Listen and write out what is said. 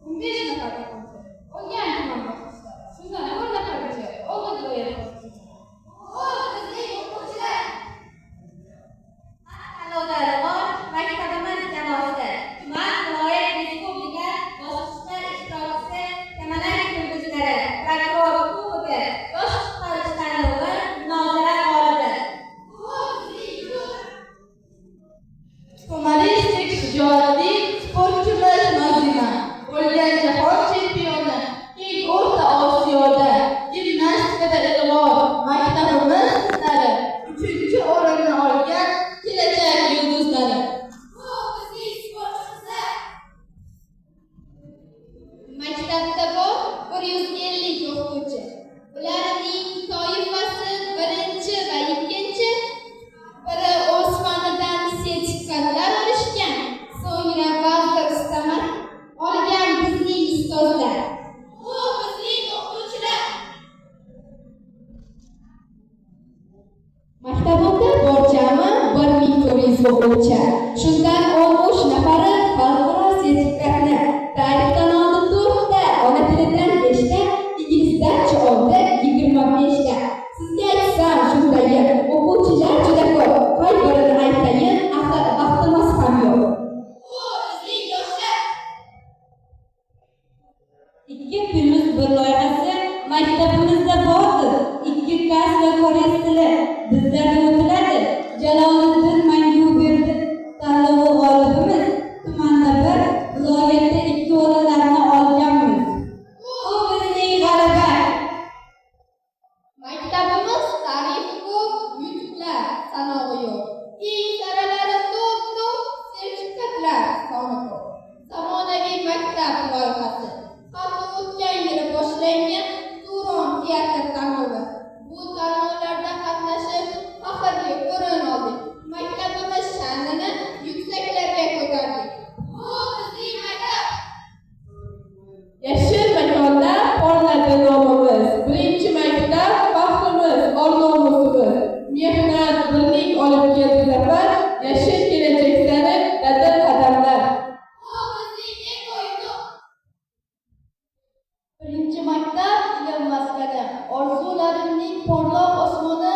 15 nafar o'quvchi. O'lgan tuman boshliqlari. Shundan 10 nafargacha o'g'il viloyat boshlig'i. Bizning o'quvchilar tanlovlari bor. Maktabimiz jamoasi tuman, viloyat, respublika bosqichlar ishtirokchisi, kamalak yulduzlari, prokuror kubogi, yosh chiqarish tanlovi, munozara g'olibi. Humoristik shijoatli sportchimiz Nazima bo'lgan jahon chempioni, keng O'rta Osiyoda gimnastikada ilg'or maktabimiz qizlari 3-o'rinni olgan kelajak yulduzlari. Maktabda bor 150 o'quvchi. Ularning toifasi 1 va 2. Biri o'z fanidan sertifikatlar olishgan, so'ngra vazir ustama olgan bizning ustozlar. Bu bizning o'quvchilar. Maktabimda bor jami 1400 o'quvchi. Shundan 13 nafari xalqaro sertifikatni tarixdan oldin 4 ta, ona tilidan 5 ta, inglizdan 6 ta, 25 ta. Sizga aytsam shundagi o'quvchilar juda ko'p. Qay birini aytayin, vaqtimiz ham yo'q. Bu bizning yoshlar. 2+1 loyihasi maktabimizda bordir. 2 kasb va koreys tili bizlarda o'tiladi. Jaloliddin Manguberdi tanlovi g'olibimiz. Tumanda 1, viloyatda 2 o'rinlarni olganmiz. Bu bizning g'alaba. Maktabimiz tarifi ko'p, yutuqlar sanog'i yo'q. Eng saralari to'p, sertifikatlar soni ko'p. Zamonaviy maktab loyihasi. Hatto o'tgan yili boshlangan Turon teatr tanlovi. Bu tanlovlarda qatnashib, faxrli o'rin oldik. Maktabimiz sha'nini yuksaklarga ko'tardik. Bu bizning maktab. Yashil makonda porladi nomimiz. 1-maktab faxrimiz, or-nomusimiz. Mehnat, birlik olib keldi zafar. Yashil kelajak sari dadil qadamlar. Bu bizning eng yutuq. 1-maktab ilm maskani. Orzularimning porloq osmoni